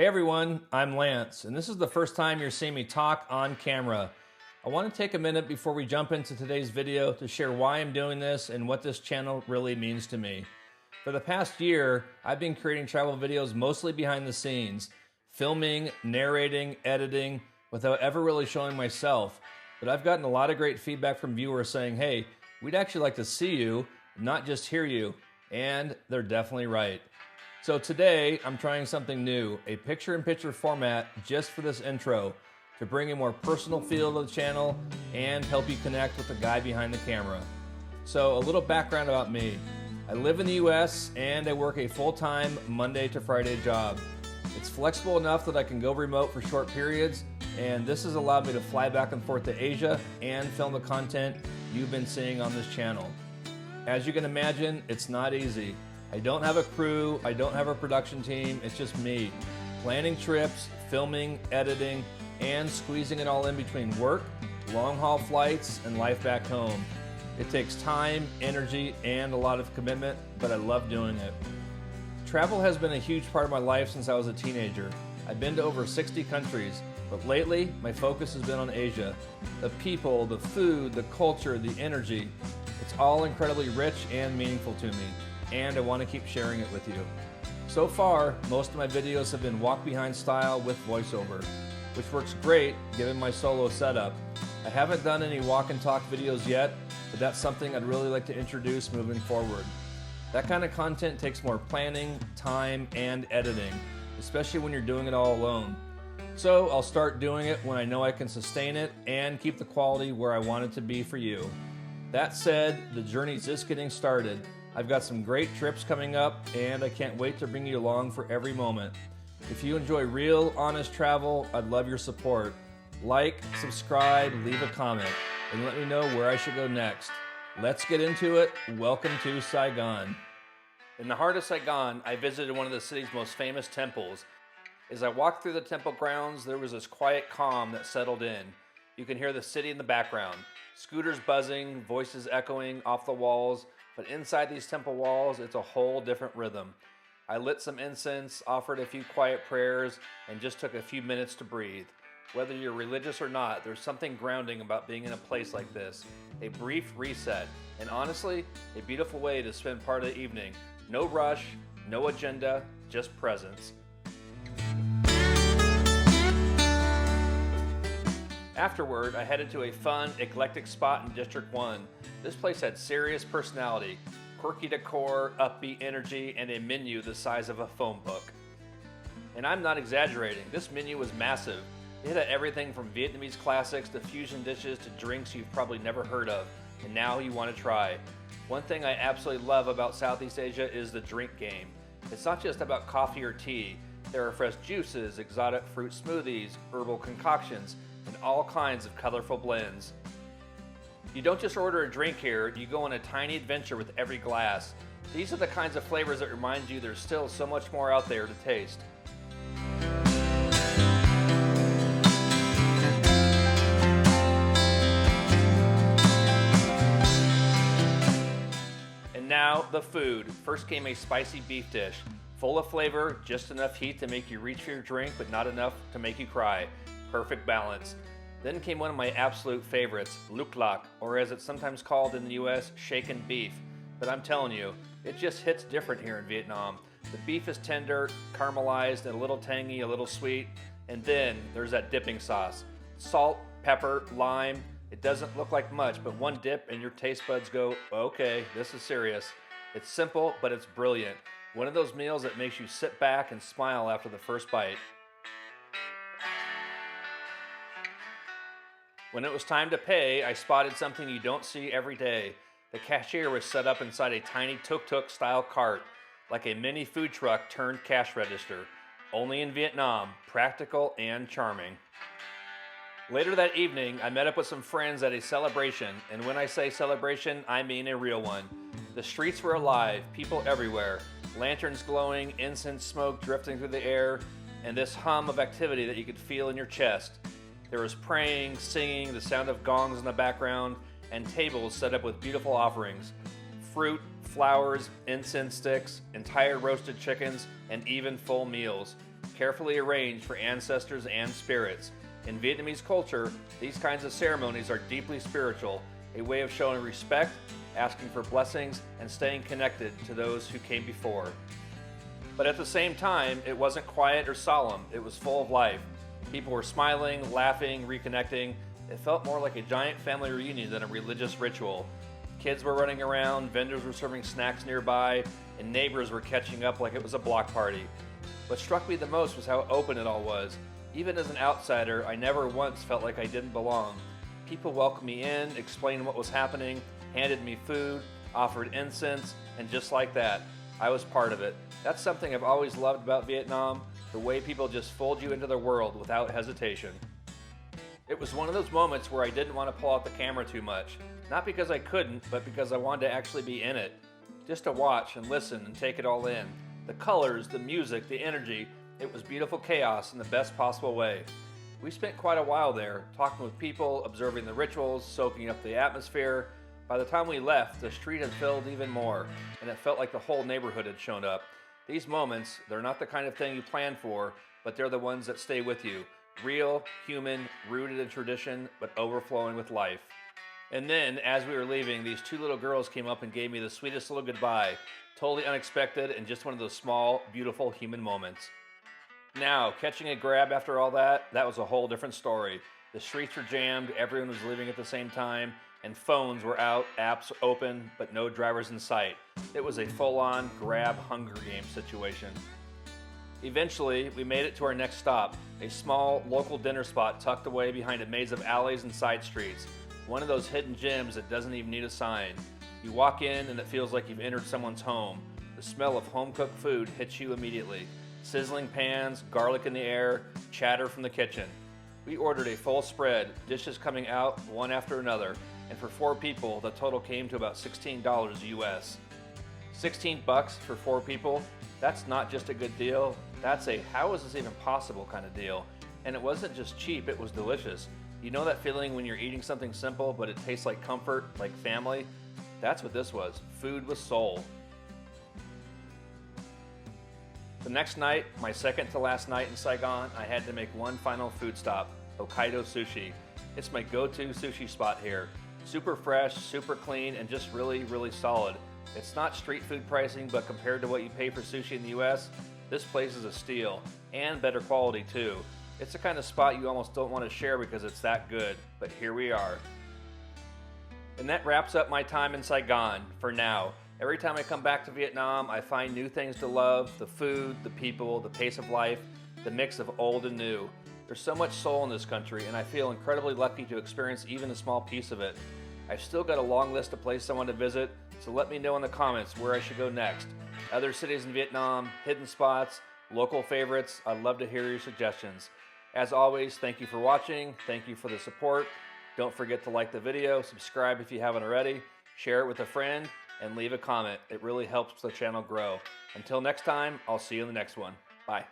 Hey everyone, I'm Lance, and this is the first time you're seeing me talk on camera. I want to take a minute before we jump into today's video to share why I'm doing this and what this channel really means to me. For the past year, I've been creating travel videos mostly behind the scenes, filming, narrating, editing, without ever really showing myself. But I've gotten a lot of great feedback from viewers saying, hey, we'd actually like to see you, not just hear you. And they're definitely right. So today, I'm trying something new, a picture-in-picture format just for this intro, to bring a more personal feel to the channel and help you connect with the guy behind the camera. So a little background about me. I live in the US and I work a full-time Monday to Friday job. It's flexible enough that I can go remote for short periods, and this has allowed me to fly back and forth to Asia and film the content you've been seeing on this channel. As you can imagine, it's not easy. I don't have a crew, I don't have a production team, it's just me. Planning trips, filming, editing, and squeezing it all in between work, long-haul flights, and life back home. It takes time, energy, and a lot of commitment, but I love doing it. Travel has been a huge part of my life since I was a teenager. I've been to over 60 countries, but lately, my focus has been on Asia. The people, the food, the culture, the energy, it's all incredibly rich and meaningful to me, and I want to keep sharing it with you. So far, most of my videos have been walk behind style with voiceover, which works great given my solo setup. I haven't done any walk and talk videos yet, but that's something I'd really like to introduce moving forward. That kind of content takes more planning, time, and editing, especially when you're doing it all alone. So I'll start doing it when I know I can sustain it and keep the quality where I want it to be for you. That said, the journey's just getting started. I've got some great trips coming up, and I can't wait to bring you along for every moment. If you enjoy real, honest travel, I'd love your support. Like, subscribe, leave a comment, and let me know where I should go next. Let's get into it. Welcome to Saigon. In the heart of Saigon, I visited one of the city's most famous temples. As I walked through the temple grounds, there was this quiet calm that settled in. You can hear the city in the background, scooters buzzing, voices echoing off the walls, but inside these temple walls, it's a whole different rhythm. I lit some incense, offered a few quiet prayers, and just took a few minutes to breathe. Whether you're religious or not, there's something grounding about being in a place like this. A brief reset, and honestly, a beautiful way to spend part of the evening. No rush, no agenda, just presence. Afterward, I headed to a fun, eclectic spot in District 1. This place had serious personality, quirky decor, upbeat energy, and a menu the size of a phone book. And I'm not exaggerating, this menu was massive. It had everything from Vietnamese classics to fusion dishes to drinks you've probably never heard of, and now you want to try. One thing I absolutely love about Southeast Asia is the drink game. It's not just about coffee or tea. There are fresh juices, exotic fruit smoothies, herbal concoctions, and all kinds of colorful blends. You don't just order a drink here, you go on a tiny adventure with every glass. These are the kinds of flavors that remind you there's still so much more out there to taste. And now, the food. First came a spicy beef dish. Full of flavor, just enough heat to make you reach for your drink, but not enough to make you cry. Perfect balance. Then came one of my absolute favorites, luklak, or as it's sometimes called in the US, shaken beef. But I'm telling you, it just hits different here in Vietnam. The beef is tender, caramelized, and a little tangy, a little sweet. And then there's that dipping sauce. Salt, pepper, lime. It doesn't look like much, but one dip and your taste buds go, okay, this is serious. It's simple, but it's brilliant. One of those meals that makes you sit back and smile after the first bite. When it was time to pay, I spotted something you don't see every day. The cashier was set up inside a tiny tuk-tuk style cart, like a mini food truck turned cash register. Only in Vietnam, practical and charming. Later that evening, I met up with some friends at a celebration, and when I say celebration, I mean a real one. The streets were alive, people everywhere, lanterns glowing, incense smoke drifting through the air, and this hum of activity that you could feel in your chest. There was praying, singing, the sound of gongs in the background, and tables set up with beautiful offerings. Fruit, flowers, incense sticks, entire roasted chickens, and even full meals. carefully arranged for ancestors and spirits. In Vietnamese culture, these kinds of ceremonies are deeply spiritual, a way of showing respect, asking for blessings, and staying connected to those who came before. But at the same time, it wasn't quiet or solemn, it was full of life. People were smiling, laughing, reconnecting. It felt more like a giant family reunion than a religious ritual. Kids were running around, vendors were serving snacks nearby, and neighbors were catching up like it was a block party. What struck me the most was how open it all was. Even as an outsider, I never once felt like I didn't belong. People welcomed me in, explained what was happening, handed me food, offered incense, and just like that, I was part of it. That's something I've always loved about Vietnam, the way people just fold you into their world without hesitation. It was one of those moments where I didn't want to pull out the camera too much. Not because I couldn't, but because I wanted to actually be in it. Just to watch and listen and take it all in. The colors, the music, the energy, it was beautiful chaos in the best possible way. We spent quite a while there, talking with people, observing the rituals, soaking up the atmosphere. By the time we left, the street had filled even more, and it felt like the whole neighborhood had shown up. These moments, they're not the kind of thing you plan for, but they're the ones that stay with you. Real, human, rooted in tradition, but overflowing with life. And then, as we were leaving, these two little girls came up and gave me the sweetest little goodbye. Totally unexpected and just one of those small, beautiful human moments. Now, catching a grab after all that was a whole different story. The streets were jammed, everyone was leaving at the same time, and phones were out, apps open, but no drivers in sight. It was a full-on grab Hunger Games situation. Eventually, we made it to our next stop, a small local dinner spot tucked away behind a maze of alleys and side streets. One of those hidden gems that doesn't even need a sign. You walk in and it feels like you've entered someone's home. The smell of home-cooked food hits you immediately. Sizzling pans, garlic in the air, chatter from the kitchen. We ordered a full spread, dishes coming out one after another, and for 4 people, the total came to about $16 US. 16 bucks for 4 people? That's not just a good deal, that's a how is this even possible kind of deal. And it wasn't just cheap, it was delicious. You know that feeling when you're eating something simple, but it tastes like comfort, like family? That's what this was, food with soul. The next night, my second to last night in Saigon, I had to make one final food stop, Hokkaido Sushi. It's my go-to sushi spot here. Super fresh, super clean, and just really, really solid. It's not street food pricing, but compared to what you pay for sushi in the US, this place is a steal, and better quality too. It's the kind of spot you almost don't want to share because it's that good, but here we are. And that wraps up my time in Saigon, for now. Every time I come back to Vietnam, I find new things to love, the food, the people, the pace of life, the mix of old and new. There's so much soul in this country, and I feel incredibly lucky to experience even a small piece of it. I've still got a long list of places I want to visit, so let me know in the comments where I should go next. Other cities in Vietnam, hidden spots, local favorites, I'd love to hear your suggestions. As always, thank you for watching, thank you for the support. Don't forget to like the video, subscribe if you haven't already, share it with a friend, and leave a comment. It really helps the channel grow. Until next time, I'll see you in the next one. Bye.